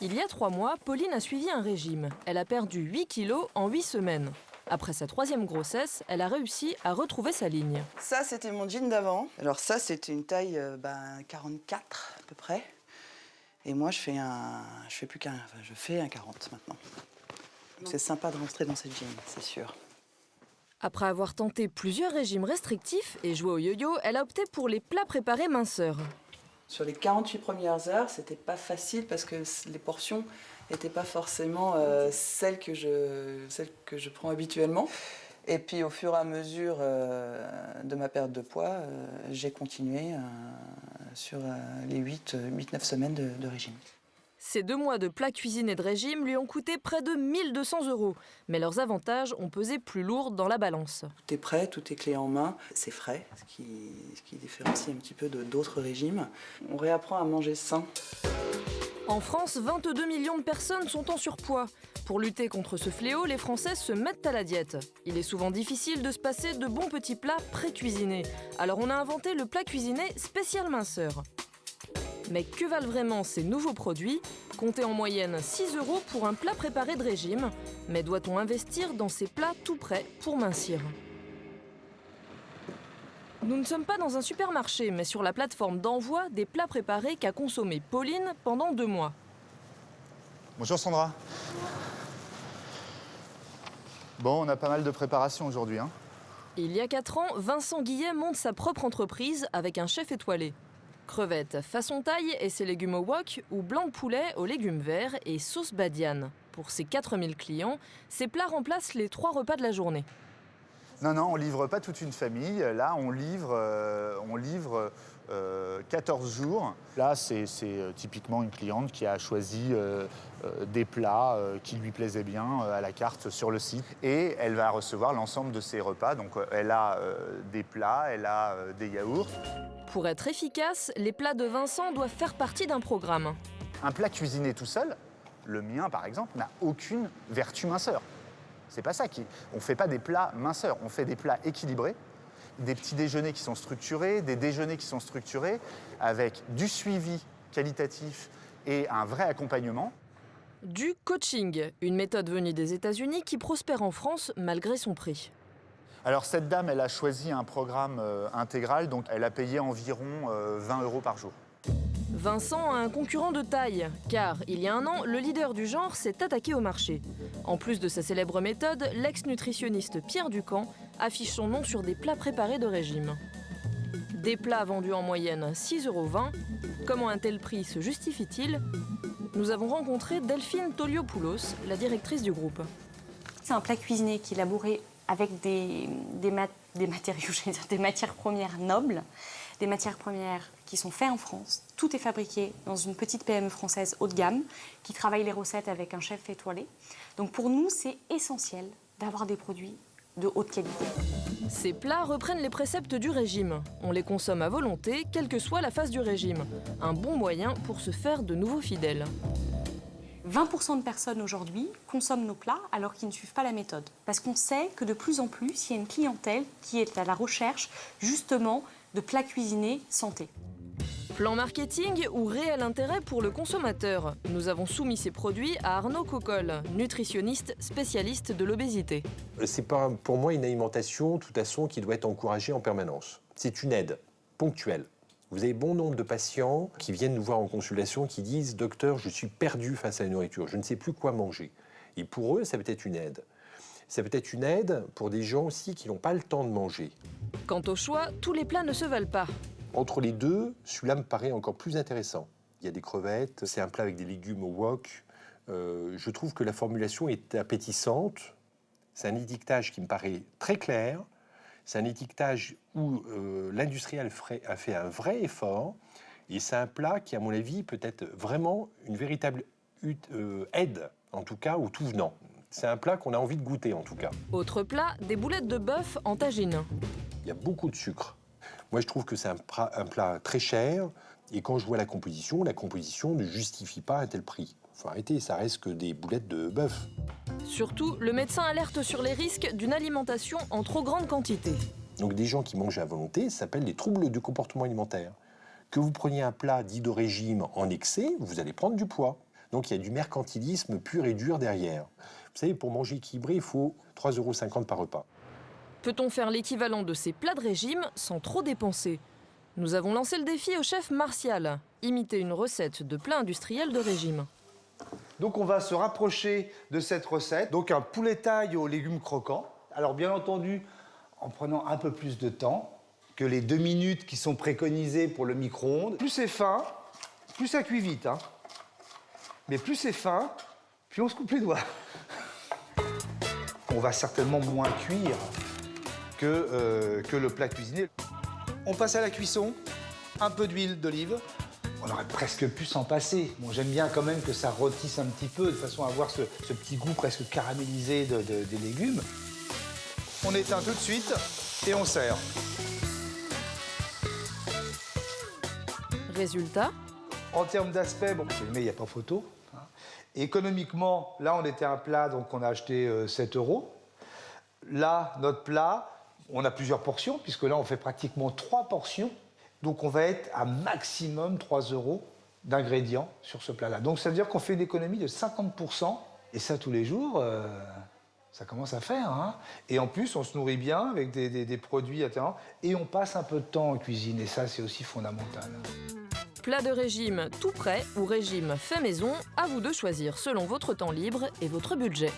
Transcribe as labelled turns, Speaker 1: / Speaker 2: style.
Speaker 1: Il y a 3 mois, Pauline a suivi un régime. Elle a perdu 8 kilos en 8 semaines. Après sa 3e grossesse, elle a réussi à retrouver sa ligne.
Speaker 2: Ça, c'était mon jean d'avant. Alors ça, c'était une taille 44 à peu près. Et moi, je fais un 40 maintenant. C'est sympa de rentrer dans cette jean, c'est sûr.
Speaker 1: Après avoir tenté plusieurs régimes restrictifs et joué au yo-yo, elle a opté pour les plats préparés minceurs.
Speaker 2: Sur les 48 premières heures, c'était pas facile parce que les portions n'étaient pas forcément celles que je prends habituellement. Et puis au fur et à mesure de ma perte de poids, j'ai continué sur les 8-9 semaines de régime.
Speaker 1: Ces 2 mois de plats cuisinés de régime lui ont coûté près de 1 200 €. Mais leurs avantages ont pesé plus lourd dans la balance.
Speaker 2: Tout est prêt, tout est clé en main. C'est frais, ce qui différencie un petit peu d'autres régimes. On réapprend à manger sain.
Speaker 1: En France, 22 millions de personnes sont en surpoids. Pour lutter contre ce fléau, les Français se mettent à la diète. Il est souvent difficile de se passer de bons petits plats pré-cuisinés. Alors on a inventé le plat cuisiné spécial minceur. Mais que valent vraiment ces nouveaux produits? Comptez en moyenne 6 € pour un plat préparé de régime. Mais doit-on investir dans ces plats tout prêts pour mincir? Nous ne sommes pas dans un supermarché, mais sur la plateforme d'envoi des plats préparés qu'a consommé Pauline pendant 2 mois.
Speaker 3: Bonjour Sandra. Bon, on a pas mal de préparation aujourd'hui, hein.
Speaker 1: Il y a 4 ans, Vincent Guillet monte sa propre entreprise avec un chef étoilé. Crevettes façon taille et ses légumes au wok, ou blanc de poulet aux légumes verts et sauce badiane. Pour ses 4000 clients, ces plats remplacent les 3 repas de la journée.
Speaker 3: Non, on livre pas toute une famille. Là, on livre 14 jours. Là, c'est typiquement une cliente qui a choisi des plats qui lui plaisaient bien à la carte sur le site. Et elle va recevoir l'ensemble de ses repas. Donc, elle a des plats, elle a des yaourts.
Speaker 1: Pour être efficace, les plats de Vincent doivent faire partie d'un programme.
Speaker 3: Un plat cuisiné tout seul, le mien par exemple, n'a aucune vertu minceur. C'est pas ça on fait pas des plats minceurs, on fait des plats équilibrés, des petits déjeuners qui sont structurés, des déjeuners qui sont structurés, avec du suivi qualitatif et un vrai accompagnement.
Speaker 1: Du coaching, une méthode venue des États-Unis qui prospère en France malgré son prix.
Speaker 3: Alors cette dame, elle a choisi un programme intégral, donc elle a payé environ 20 € par jour.
Speaker 1: Vincent a un concurrent de taille, car il y a un an, le leader du genre s'est attaqué au marché. En plus de sa célèbre méthode, l'ex-nutritionniste Pierre Ducamp affiche son nom sur des plats préparés de régime. Des plats vendus en moyenne 6,20 €. Comment un tel prix se justifie-t-il? Nous avons rencontré Delphine Toliopoulos, la directrice du groupe.
Speaker 4: C'est un plat cuisiné qui est élaboré avec des matières premières nobles, des matières premières qui sont faites en France. Tout est fabriqué dans une petite PME française haut de gamme qui travaille les recettes avec un chef étoilé. Donc pour nous, c'est essentiel d'avoir des produits de haute qualité.
Speaker 1: Ces plats reprennent les préceptes du régime. On les consomme à volonté, quelle que soit la phase du régime. Un bon moyen pour se faire de nouveaux fidèles.
Speaker 4: 20% de personnes aujourd'hui consomment nos plats alors qu'ils ne suivent pas la méthode. Parce qu'on sait que de plus en plus, il y a une clientèle qui est à la recherche justement de plats cuisinés santé.
Speaker 1: Plan marketing ou réel intérêt pour le consommateur? Nous avons soumis ces produits à Arnaud Cocolle, nutritionniste spécialiste de l'obésité.
Speaker 5: C'est pas pour moi une alimentation, de toute façon, qui doit être encouragée en permanence. C'est une aide ponctuelle. Vous avez bon nombre de patients qui viennent nous voir en consultation qui disent « Docteur, je suis perdu face à la nourriture, je ne sais plus quoi manger ». Et pour eux, ça peut être une aide. Ça peut être une aide pour des gens aussi qui n'ont pas le temps de manger.
Speaker 1: Quant au choix, tous les plats ne se valent pas.
Speaker 5: Entre les deux, celui-là me paraît encore plus intéressant. Il y a des crevettes, c'est un plat avec des légumes au wok. Je trouve que la formulation est appétissante. C'est un étiquetage qui me paraît très clair. C'est un étiquetage où l'industriel a fait un vrai effort. Et c'est un plat qui, à mon avis, peut être vraiment une véritable aide, en tout cas, au tout venant. C'est un plat qu'on a envie de goûter, en tout cas.
Speaker 1: Autre plat, des boulettes de bœuf en tagine.
Speaker 5: Il y a beaucoup de sucre. Moi, je trouve que c'est un plat très cher. Et quand je vois la composition ne justifie pas un tel prix. Il faut arrêter, ça reste que des boulettes de bœuf.
Speaker 1: Surtout, le médecin alerte sur les risques d'une alimentation en trop grande quantité.
Speaker 5: Donc des gens qui mangent à volonté, ça s'appelle les troubles du comportement alimentaire. Que vous preniez un plat dit de régime en excès, vous allez prendre du poids. Donc il y a du mercantilisme pur et dur derrière. Vous savez, pour manger équilibré, il faut 3,50 € par repas.
Speaker 1: Peut-on faire l'équivalent de ces plats de régime sans trop dépenser? Nous avons lancé le défi au chef Martial, imiter une recette de plat industriel de régime.
Speaker 6: Donc on va se rapprocher de cette recette. Donc un poulet taille aux légumes croquants. Alors bien entendu, en prenant un peu plus de temps que les 2 minutes qui sont préconisées pour le micro-ondes. Plus c'est fin, plus ça cuit vite. Hein. Mais plus c'est fin, plus on se coupe les doigts. On va certainement moins cuire que le plat cuisiné. On passe à la cuisson, un peu d'huile d'olive. On aurait presque pu s'en passer. Bon, j'aime bien quand même que ça rôtisse un petit peu, de façon à avoir ce petit goût presque caramélisé des légumes. On éteint tout de suite et on sert.
Speaker 1: Résultat,
Speaker 6: En termes d'aspect, bon, mais il n'y a pas photo. Hein. Et économiquement, là, on était un plat, donc on a acheté 7 €. Là, notre plat, on a plusieurs portions, puisque là, on fait pratiquement 3 portions. Donc, on va être à maximum 3 € d'ingrédients sur ce plat-là. Donc, ça veut dire qu'on fait une économie de 50%. Et ça, tous les jours, ça commence à faire. Hein. Et en plus, on se nourrit bien avec des produits attirants. Et on passe un peu de temps en cuisine. Et ça, c'est aussi fondamental.
Speaker 1: plat de régime tout prêt ou régime fait maison, à vous de choisir selon votre temps libre et votre budget.